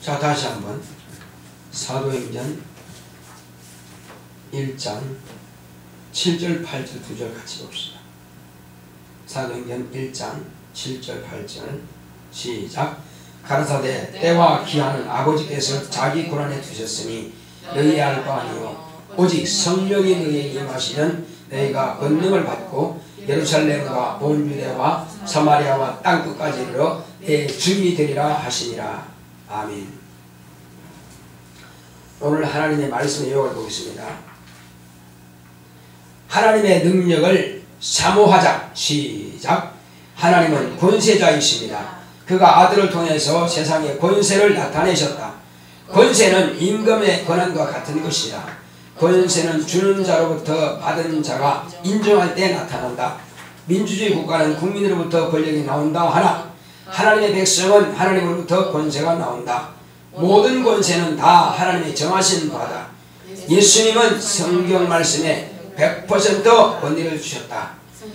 자, 다시 한번 사도행전 1장 7절 8절 두 절 같이 봅시다. 사도행전 1장 7절 8절 시작. 가라사대 때와 기한은 아버지께서 자기 고난에 두셨으니 너희 알 바 아니요 오직 성령이 너희에게 임하시면 너희가 권능을 받고 예루살렘과 온 유대와 사마리아와 땅끝까지 이르러 내 증인이 되리라 하시니라. 아멘. 오늘 하나님의 말씀의 요약을 보겠습니다. 하나님의 능력을 사모하자. 시작. 하나님은 권세자이십니다. 그가 아들을 통해서 세상에 권세를 나타내셨다. 권세는 임금의 권한과 같은 것이다. 권세는 주는 자로부터 받은 자가 인정할 때 나타난다. 민주주의 국가는 국민으로부터 권력이 나온다 하나 하나님의 백성은 하나님으로부터 권세가 나온다. 모든 권세는 다 하나님이 정하신 바다. 예수님은 성경 말씀에 100% 권위를 주셨다.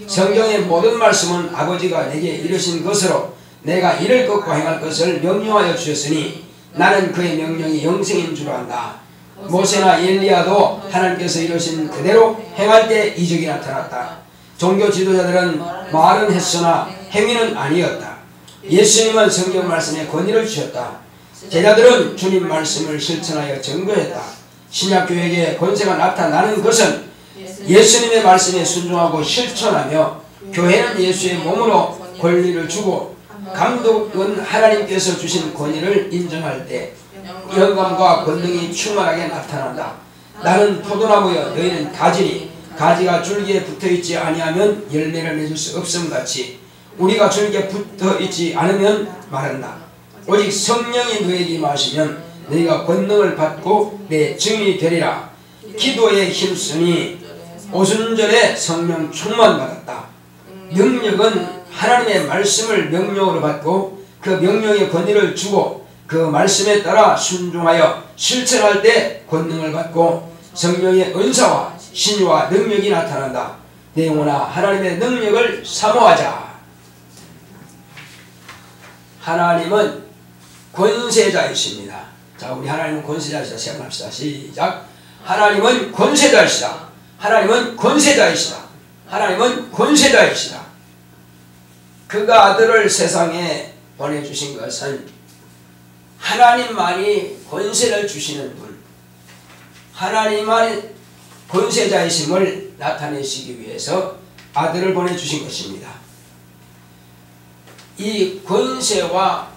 성경의 모든 말씀은 아버지가 내게 이르신 것으로 내가 이를 것과 행할 것을 명령하여 주셨으니 나는 그의 명령이 영생인 줄 안다. 모세나 엘리야도 하나님께서 이르신 그대로 행할 때 이적이 나타났다. 종교 지도자들은 말은 했으나 행위는 아니었다. 예수님은 성경 말씀에 권위를 주셨다. 제자들은 주님 말씀을 실천하여 증거했다. 신약교회에 권세가 나타나는 것은 예수님의 말씀에 순종하고 실천하며 교회는 예수의 몸으로 권리를 주고 감독은 하나님께서 주신 권위를 인정할 때 영감과 권능이 충만하게 나타난다. 나는 포도나무여 너희는 가지니 가지가 줄기에 붙어있지 아니하면 열매를 맺을 수 없음 같이 우리가 줄기에 붙어있지 않으면 마른다. 오직 성령이 너희에게 임하시면 너희가 권능을 받고 내 증인이 되리라. 기도에 힘쓰니 오순절에 성령 충만받았다. 능력은 하나님의 말씀을 명령으로 받고 그 명령의 권위를 주고 그 말씀에 따라 순종하여 실천할 때 권능을 받고 성령의 은사와 신유와 능력이 나타난다. 내 영혼아 하나님의 능력을 사모하자. 하나님은 권세자이십니다. 자, 우리 하나님은 권세자이시다 시작합시다. 시작. 하나님은 권세자이시다. 하나님은 권세자이시다. 하나님은 권세자이시다. 그가 아들을 세상에 보내주신 것은 하나님만이 권세를 주시는 분, 하나님만이 권세자이심을 나타내시기 위해서 아들을 보내주신 것입니다. 이 권세와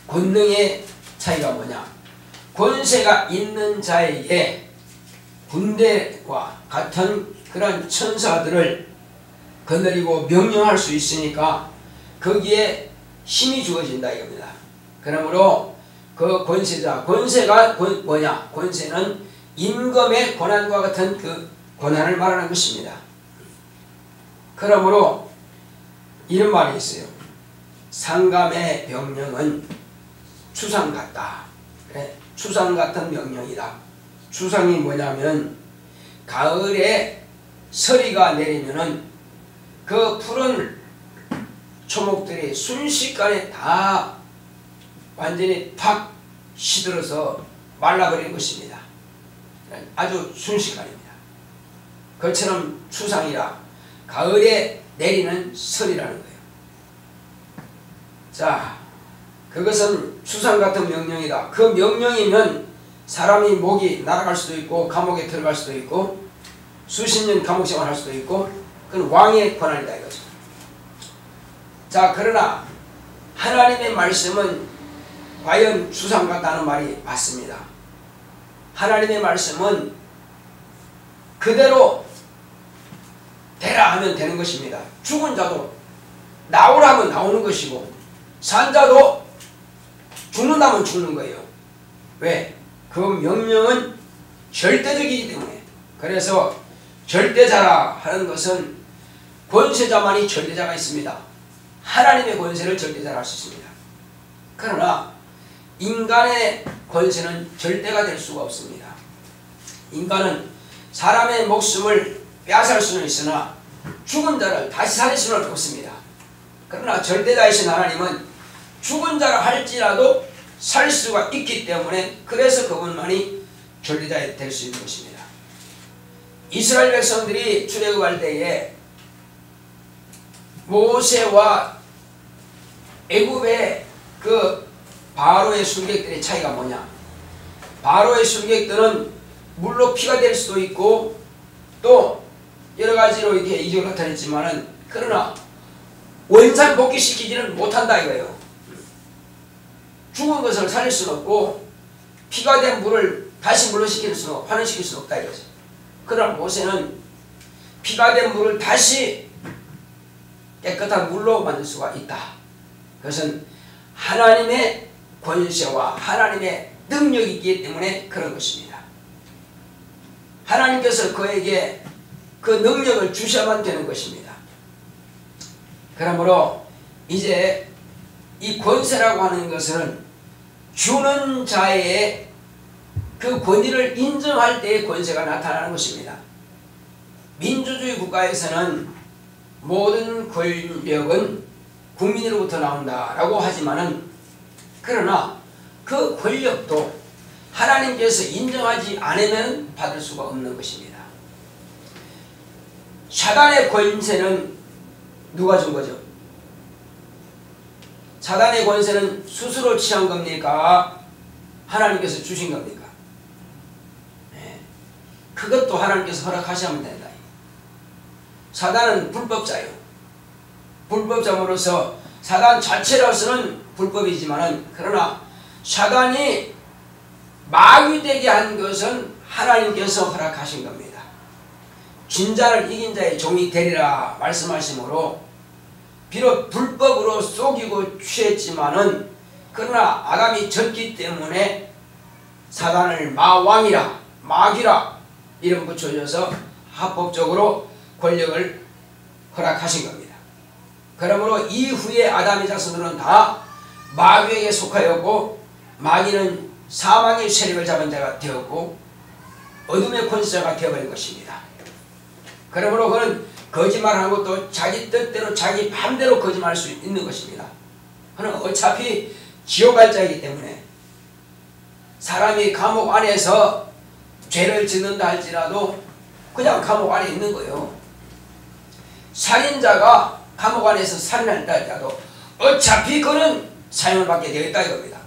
권능의 차이가 뭐냐? 권세가 있는 자에게 군대와 같은 그런 천사들을 거느리고 명령할 수 있으니까 거기에 힘이 주어진다 이겁니다. 그러므로 그 권세가 뭐냐? 권세는 임금의 권한과 같은 그 권한을 말하는 것입니다. 그러므로 이런 말이 있어요. 상감의 명령은 추상 같다. 그래, 추상 같은 명령이다. 추상이 뭐냐면 가을에 서리가 내리면은 그 푸른 초목들이 순식간에 다 완전히 팍 시들어서 말라버리는 것입니다. 아주 순식간입니다. 그처럼 추상이라 가을에 내리는 설이라는 거예요. 자, 그것은 추상 같은 명령이다. 그 명령이면 사람이 목이 날아갈 수도 있고 감옥에 들어갈 수도 있고 수십 년 감옥 생활할 수도 있고 그건 왕의 권한이다 이거죠. 자, 그러나 하나님의 말씀은 과연 추상 같다는 말이 맞습니다. 하나님의 말씀은 그대로 되라 하면 되는 것입니다. 죽은 자도 나오라면 나오는 것이고 산 자도 죽는다면 죽는 거예요. 왜? 그 명령은 절대적이기 때문에. 그래서 절대자라 하는 것은 권세자만이 절대자가 있습니다. 하나님의 권세를 절대자라 할 수 있습니다. 그러나 인간의 권세는 절대가 될 수가 없습니다. 인간은 사람의 목숨을 빼앗을 수는 있으나 죽은 자를 다시 살릴 수는 없습니다. 그러나 절대자이신 하나님은 죽은 자라 할지라도 살 수가 있기 때문에 그래서 그분만이 전리자가 될 수 있는 것입니다. 이스라엘 백성들이 출애굽할 때에 모세와 애굽의 그 바로의 술객들의 차이가 뭐냐? 바로의 술객들은 물로 피가 될 수도 있고 또 여러가지로 이렇게 이적을 나타냈지만은 그러나 원상 복귀시키지는 못한다 이거예요. 죽은 것을 살릴 수는 없고 피가 된 물을 다시 물로 시킬 수는 없고 환원시킬 수는 없다 이거죠. 그러나 모세는 피가 된 물을 다시 깨끗한 물로 만들 수가 있다. 그것은 하나님의 권세와 하나님의 능력이 있기 때문에 그런 것입니다. 하나님께서 그에게 그 능력을 주셔야만 되는 것입니다. 그러므로 이제 이 권세라고 하는 것은 주는 자의 그 권위를 인정할 때의 권세가 나타나는 것입니다. 민주주의 국가에서는 모든 권력은 국민으로부터 나온다라고 하지만은 그러나 그 권력도 하나님께서 인정하지 않으면 받을 수가 없는 것입니다. 사단의 권세는 누가 준 거죠? 사단의 권세는 스스로 취한 겁니까? 하나님께서 주신 겁니까? 네. 그것도 하나님께서 허락하시면 된다. 사단은 불법자예요. 불법자로서 사단 자체로서는 불법이지만은 그러나 사단이 마귀되게 한 것은 하나님께서 허락하신 겁니다. 진자를 이긴 자의 종이 되리라 말씀하시므로 비록 불법으로 속이고 취했지만은 그러나 아담이 졌기 때문에 사단을 마왕이라 마귀라 이름 붙여줘서 합법적으로 권력을 허락하신 겁니다. 그러므로 이후에 아담의 자손들은 다 마귀에게 속하였고 마귀는 사망의 세력을 잡은 자가 되었고 어둠의 권세자가 되어버린 것입니다. 그러므로 그는 거짓말하는 것도 자기 뜻대로 자기 맘대로 거짓말할 수 있는 것입니다. 그는 어차피 지옥 갈 자이기 때문에 사람이 감옥 안에서 죄를 짓는다 할지라도 그냥 감옥 안에 있는 거예요. 살인자가 감옥 안에서 살인한다 할지라도 어차피 그는 사형을 받게 되어 있다 이겁니다.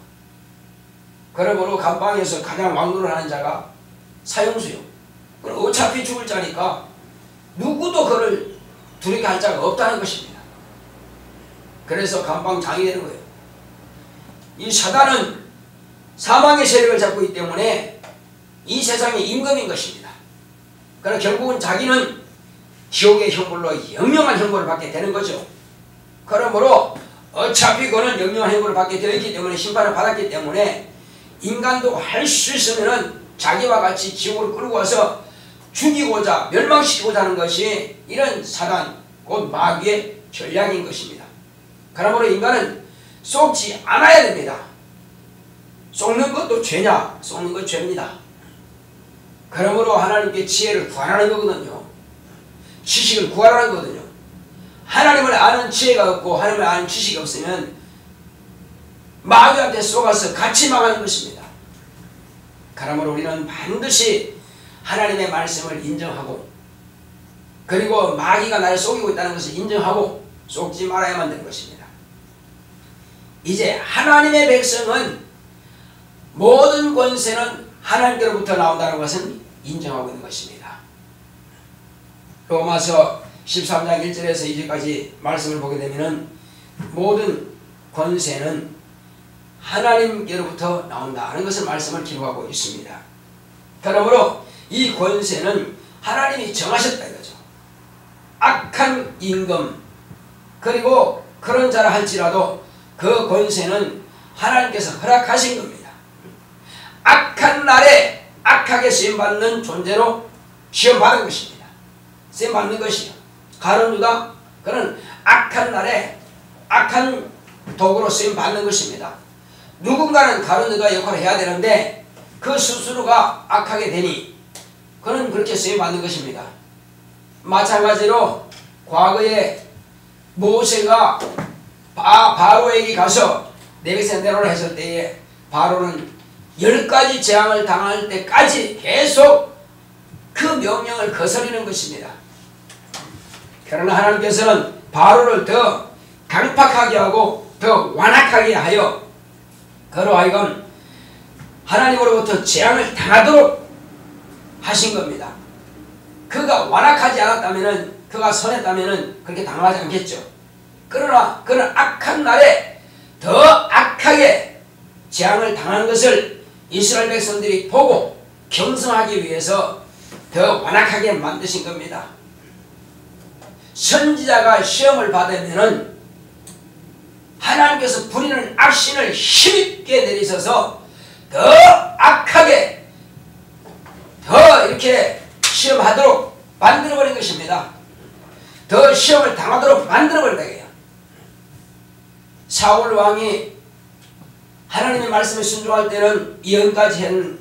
그러므로 감방에서 가장 왕노를 하는 자가 사형수요. 그럼 어차피 죽을 자니까 누구도 그를 두렵게 할 자가 없다는 것입니다. 그래서 감방장이 되는 거예요. 이 사단은 사망의 세력을 잡고 있기 때문에 이 세상의 임금인 것입니다. 그러나 결국은 자기는 지옥의 형벌로 영영한 형벌을 받게 되는 거죠. 그러므로 어차피 그는 영영한 형벌을 받게 되어 있기 때문에 심판을 받았기 때문에 인간도 할 수 있으면은 자기와 같이 지옥으로 끌고 와서 죽이고자 멸망시키고자 하는 것이 이런 사단 곧 마귀의 전략인 것입니다. 그러므로 인간은 속지 않아야 됩니다. 속는 것도 죄냐? 속는 것 죄입니다. 그러므로 하나님께 지혜를 구하라는 거거든요. 지식을 구하라는 거거든요. 하나님을 아는 지혜가 없고 하나님을 아는 지식이 없으면 마귀한테 속아서 같이 망하는 것입니다. 그러므로 우리는 반드시 하나님의 말씀을 인정하고 그리고 마귀가 나를 속이고 있다는 것을 인정하고 속지 말아야만 되는 것입니다. 이제 하나님의 백성은 모든 권세는 하나님께로부터 나온다는 것은 인정하고 있는 것입니다. 로마서 13장 1절에서 2절까지 말씀을 보게 되면 모든 권세는 하나님께로부터 나온다는 것을 말씀을 기록하고 있습니다. 그러므로 이 권세는 하나님이 정하셨다 이거죠. 악한 임금 그리고 그런 자라 할지라도 그 권세는 하나님께서 허락하신 겁니다. 악한 날에 악하게 쓰임받는 존재로 시험받은 것입니다. 쓰임받는 것이요. 가룟 유다 그는 악한 날에 악한 도구로 쓰임받는 것입니다. 누군가는 가룟 유다 역할을 해야 되는데 그 스스로가 악하게 되니 그는 그렇게 쓰임받는 것입니다. 마찬가지로 과거에 모세가 바로에게 가서 내베센 내로라 했을 때에 바로는 10가지 재앙을 당할 때까지 계속 그 명령을 거스르는 것입니다. 그러나 하나님께서는 바로를 더 강팍하게 하고 더 완악하게 하여 그로 하여금 하나님으로부터 재앙을 당하도록 하신 겁니다. 그가 완악하지 않았다면, 그가 선했다면 그렇게 당하지 않겠죠. 그러나 그는 악한 날에 더 악하게 재앙을 당하는 것을 이스라엘 백성들이 보고 경성하기 위해서 더 완악하게 만드신 겁니다. 선지자가 시험을 받으면은 하나님께서 부리는 악신을 힘있게 내리셔서 더 악하게 더 이렇게 시험하도록 만들어버린 것입니다. 더 시험을 당하도록 만들어버린다 해요. 사울 왕이 하나님의 말씀에 순종할 때는 예언까지 한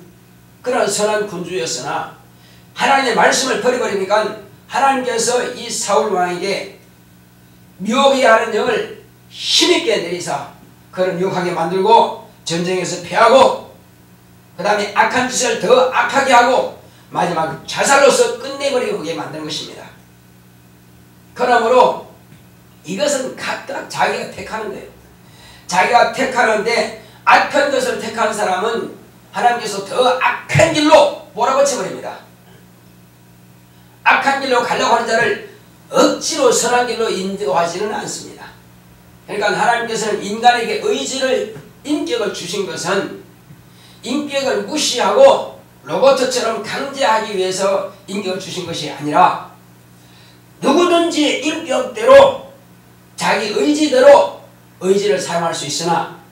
그런 선한 군주였으나 하나님의 말씀을 버려버리니까 하나님께서 이 사울 왕에게 미혹하게 하는 영을 힘있게 내리사 그를 미혹하게 만들고 전쟁에서 패하고 그 다음에 악한 짓을 더 악하게 하고 마지막 자살로서 끝내버리게 만드는 것입니다. 그러므로 이것은 각각 자기가 택하는 거예요. 자기가 택하는데 악한 것을 택하는 사람은 하나님께서 더 악한 길로 몰아붙여버립니다. 악한 길로 가려고 하는 자를 억지로 선한 길로 인도하지는 않습니다. 그러니까 하나님께서는 인간에게 의지를, 인격을 주신 것은 인격을 무시하고 로봇처럼 강제하기 위해서 인격을 주신 것이 아니라 누구든지 인격대로 자기 의지대로 의지를 사용할 수 있으나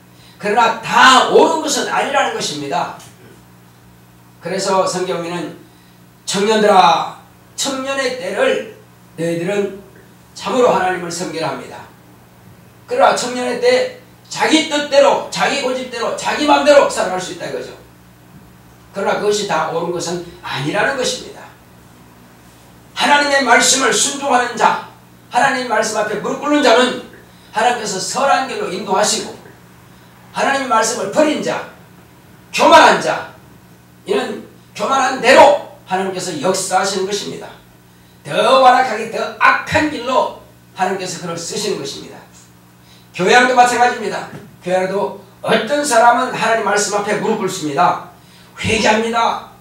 그러나 다 옳은 것은 아니라는 것입니다. 그래서 성경에는 청년들아 청년의 때를 너희들은 참으로 하나님을 섬기라 합니다. 그러나 청년의 때 자기 뜻대로 자기 고집대로 자기 마음대로 살아갈 수 있다 이거죠. 그러나 그것이 다 옳은 것은 아니라는 것입니다. 하나님의 말씀을 순종하는 자, 하나님 말씀 앞에 무릎 꿇는 자는 하나님께서 선한 길로 인도하시고 하나님 말씀을 버린 자, 교만한 자, 이는 교만한 대로 하나님께서 역사하시는 것입니다. 더 완악하게 더 악한 길로 하나님께서 그를 쓰시는 것입니다. 교회 안도 마찬가지입니다. 교회 안도 어떤 사람은 하나님 말씀 앞에 무릎 꿇습니다. 회개합니다.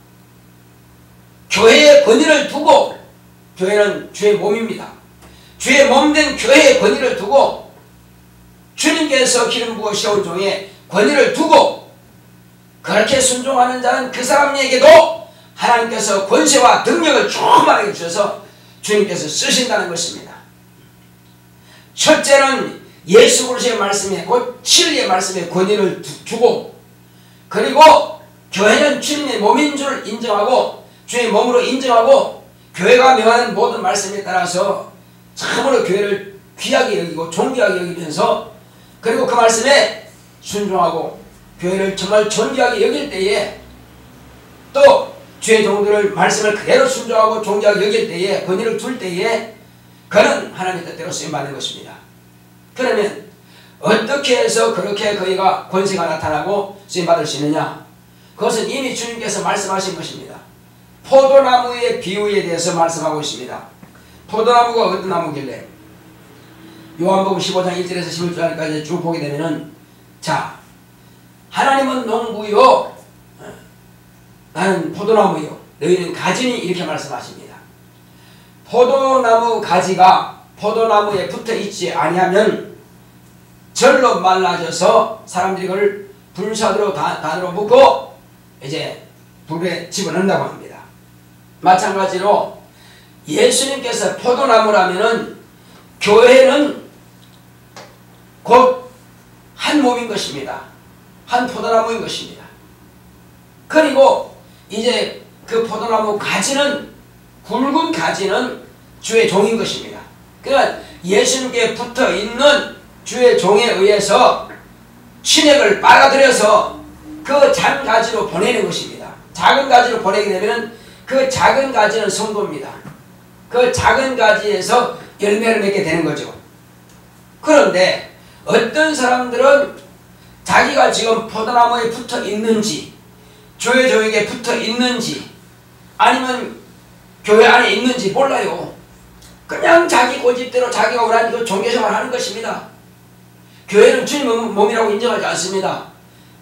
교회의 권위를 두고, 교회는 주의 몸입니다. 주의 몸된 교회의 권위를 두고 주님께서 기름 부어 세운 종의 권위를 두고 그렇게 순종하는 자는 그 사람에게도 하나님께서 권세와 능력을 충만하게 주셔서 주님께서 쓰신다는 것입니다. 첫째는 예수 그리스도의 말씀에 곧 진리의 말씀에 권위를 주고 그리고 교회는 주님의 몸인 줄 인정하고 주의 몸으로 인정하고 교회가 명하는 모든 말씀에 따라서 참으로 교회를 귀하게 여기고 존귀하게 여기면서 그리고 그 말씀에 순종하고 교회를 정말 존귀하게 여길 때에 또 주의 종들을 말씀을 그대로 순종하고 존귀하게 여길 때에 권위를 둘 때에 그는 하나님의 뜻대로 쓰임받는 것입니다. 그러면 어떻게 해서 그렇게 그이가 권세가 나타나고 쓰임받을 수 있느냐? 그것은 이미 주님께서 말씀하신 것입니다. 포도나무의 비유에 대해서 말씀하고 있습니다. 포도나무가 어떤 나무길래? 요한복음 15장 1절에서 11절까지 쭉 보게 되면은 자, 하나님은 농부요, 나는 포도나무요, 너희는 가지니 이렇게 말씀하십니다. 포도나무 가지가 포도나무에 붙어 있지 아니하면 절로 말라져서 사람들이 그걸 불사드로 단으로 묶고 이제 불에 집어넣는다고 합니다. 마찬가지로 예수님께서 포도나무라면은 교회는 곧 한 몸인 것입니다. 한 포도나무인 것입니다. 그리고 이제 그 포도나무 가지는 굵은 가지는 주의 종인 것입니다. 그러니까 예수님께 붙어 있는 주의 종에 의해서 신액을 빨아들여서 그 작은 가지로 보내는 것입니다. 작은 가지로 보내게 되면 그 작은 가지는 성도입니다. 그 작은 가지에서 열매를 맺게 되는 거죠. 그런데 어떤 사람들은 자기 자기가 지금 포도나무에 붙어 있는지, 교회 조직에 붙어 있는지, 아니면 교회 안에 있는지 몰라요. 그냥 자기 고집대로 자기가 원하는 그 종교생활을 하는 것입니다. 교회는 주님의 몸이라고 인정하지 않습니다.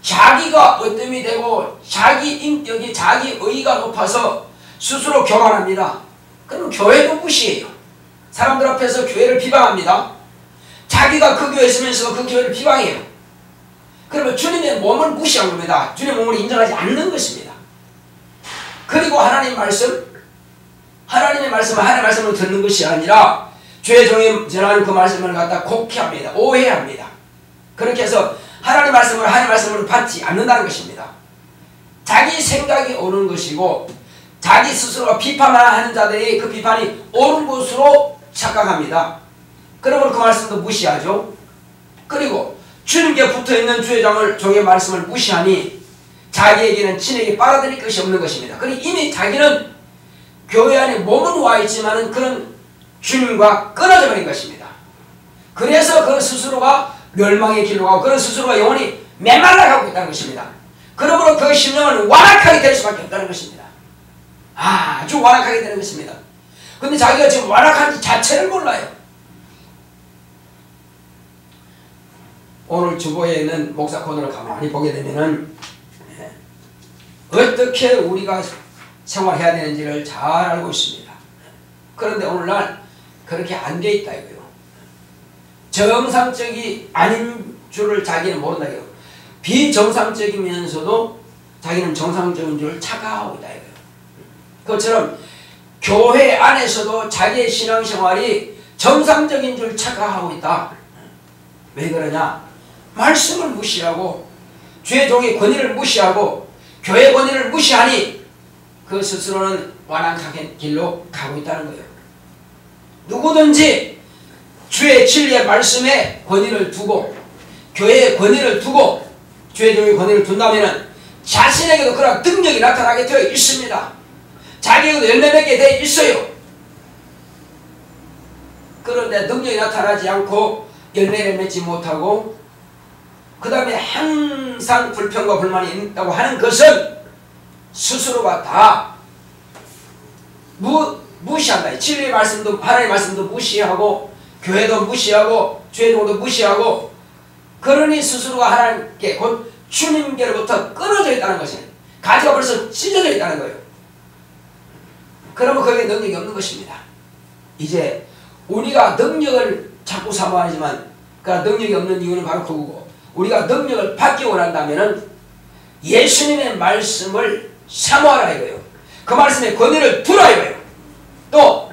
자기가 어뜸이 되고 자기 인격이, 자기 의의가 높아서 스스로 교만합니다. 그럼 교회도 무시해요. 사람들 앞에서 교회를 비방합니다. 자기가 그 교회에 있으면서 그 교회를 비방해요. 그러면 주님의 몸을 무시한 겁니다. 주님의 몸을 인정하지 않는 것입니다. 그리고 하나님의 말씀을 하나님의 말씀을 듣는 것이 아니라 죄의 종이 전하는 그 말씀을 갖다 곡해합니다. 오해합니다. 그렇게 해서 하나님의 말씀을 받지 않는다는 것입니다. 자기 생각이 옳은 것이고 자기 스스로가 비판만 하는 자들이 그 비판이 옳은 것으로 착각합니다. 그러므로 그 말씀도 무시하죠. 그리고 주님께 붙어있는 주의 종의 말씀을 무시하니 자기에게는 친에게 빨아들일 것이 없는 것입니다. 그러니 이미 자기는 교회 안에 몸은 와 있지만은 그런 주님과 끊어져 버린 것입니다. 그래서 그 스스로가 멸망의 길로 가고 그런 스스로가 영원히 메말라 가고 있다는 것입니다. 그러므로 그 심령은 완악하게 될 수밖에 없다는 것입니다. 아주 완악하게 되는 것입니다. 근데 자기가 지금 완악한 자체를 몰라요. 오늘 주보에 있는 목사 코너를 가만히 보게 되면은 어떻게 우리가 생활해야 되는지를 잘 알고 있습니다. 그런데 오늘날 그렇게 안 돼 있다 이거요. 정상적이 아닌 줄을 자기는 모른다 이거요. 비정상적이면서도 자기는 정상적인 줄 착각하고 있다 이거요. 그것처럼 교회 안에서도 자기의 신앙생활이 정상적인 줄 착각하고 있다. 왜 그러냐? 말씀을 무시하고 주의 종의 권위를 무시하고 교회 권위를 무시하니 그 스스로는 완악한 길로 가고 있다는 거예요. 누구든지 주의 진리의 말씀에 권위를 두고 교회의 권위를 두고 주의 종의 권위를 둔다면 자신에게도 그런 능력이 나타나게 되어 있습니다. 자기에게도 열매 맺게 되어 있어요. 그런데 능력이 나타나지 않고 열매를 맺지 못하고 그 다음에 항상 불평과 불만이 있다고 하는 것은 스스로가 다 무시한다. 진리의 말씀도 하나님의 말씀도 무시하고 교회도 무시하고 주의도 무시하고 그러니 스스로가 하나님께 곧 주님께로부터 끊어져 있다는 것이에요. 가지가 벌써 찢어져 있다는 거예요. 그러면 거기에 능력이 없는 것입니다. 이제 우리가 능력을 자꾸 사모하지만 그 능력이 없는 이유는 바로 그거고 우리가 능력을 받기 원한다면 예수님의 말씀을 사모하라 이거예요. 그 말씀에 권위를 두라 이거예요. 또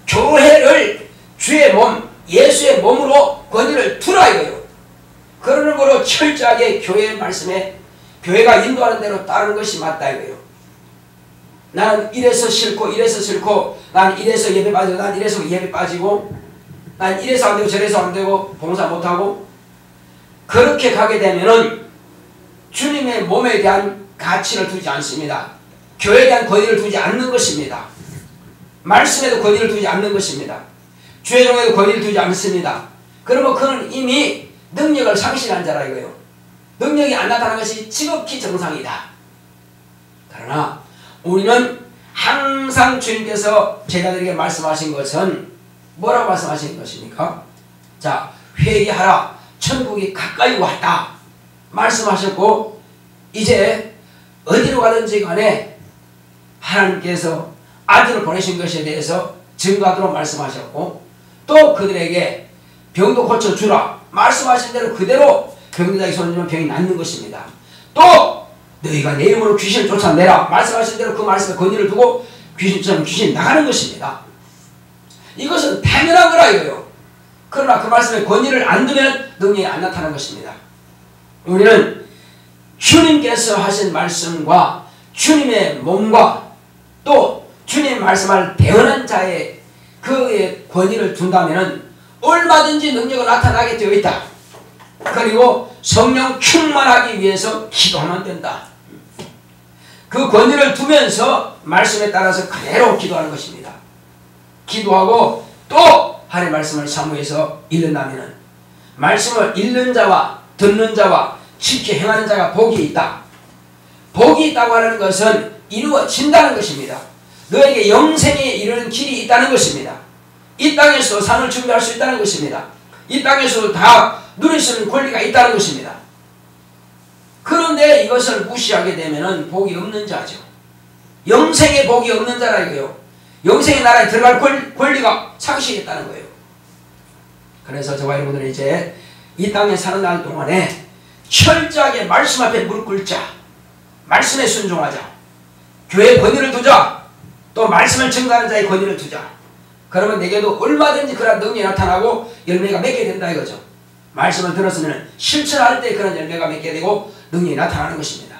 교회를 주의 몸 예수의 몸으로 권위를 두라 이거예요. 그러므로 철저하게 교회의 말씀에 교회가 인도하는 대로 따르는 것이 맞다 이거예요. 나는 이래서 싫고 이래서 싫고 난 이래서 예배 빠지고 난 이래서 예배 빠지고 난 이래서 안되고 저래서 안되고 봉사 못하고 그렇게 가게 되면은 주님의 몸에 대한 가치를 두지 않습니다. 교회에 대한 권위를 두지 않는 것입니다. 말씀에도 권위를 두지 않는 것입니다. 주의 종에도 권위를 두지 않습니다. 그러면 그는 이미 능력을 상실한 자라 이거예요. 능력이 안 나타나는 것이 지극히 정상이다. 그러나 우리는 항상 주님께서 제자들에게 말씀하신 것은 뭐라고 말씀하신 것입니까? 자, 회개하라. 천국이 가까이 왔다. 말씀하셨고 이제 어디로 가든지 간에 하나님께서 아들을 보내신 것에 대해서 증거하도록 말씀하셨고 또 그들에게 병도 고쳐주라. 말씀하신 대로 그대로 병자에게 손을 주면 병이 낫는 것입니다. 또 너희가 내 이름으로 귀신을 쫓아내라. 말씀하신 대로 그 말씀에 권위를 두고 귀신처럼 귀신이 나가는 것입니다. 이것은 당연한 거라 이거예요. 그러나 그 말씀에 권위를 안 두면 능력이 안 나타나는 것입니다. 우리는 주님께서 하신 말씀과 주님의 몸과 또 주님의 말씀을 대언한 자의 그의 권위를 둔다면 얼마든지 능력이 나타나게 되어 있다. 그리고 성령 충만하기 위해서 기도하면 된다. 그 권위를 두면서 말씀에 따라서 그대로 기도하는 것입니다. 기도하고 또 하나님의 말씀을 사모해서 읽는다면 말씀을 읽는 자와 듣는 자와 지켜 행하는 자가 복이 있다. 복이 있다고 하는 것은 이루어진다는 것입니다. 너에게 영생에 이르는 길이 있다는 것입니다. 이 땅에서 산을 준비할 수 있다는 것입니다. 이 땅에서 다 누릴 수 있는 권리가 있다는 것입니다. 그런데 이것을 무시하게 되면 복이 없는 자죠. 영생의 복이 없는 자라 이거요. 영생의 나라에 들어갈 권리가 상실했다는 거예요. 그래서 저와 여러분들은 이제 이 땅에 사는 날 동안에 철저하게 말씀 앞에 무릎 꿇자. 말씀에 순종하자. 교회에 권위를 두자. 또 말씀을 증거하는 자의 권위를 두자. 그러면 내게도 얼마든지 그런 능력이 나타나고 열매가 맺게 된다 이거죠. 말씀을 들었으면 실천할 때 그런 열매가 맺게 되고 능력이 나타나는 것입니다.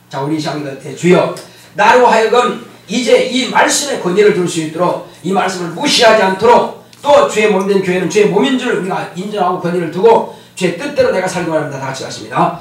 자, 우리 시장님한테 주여 나로 하여금 이제 이 말씀의 권위를 둘 수 있도록 이 말씀을 무시하지 않도록 또 주의 몸된 교회는 주의 몸인 줄 우리가 인정하고 권위를 두고 주의 뜻대로 내가 살기 원합니다. 다 같이 가십니다.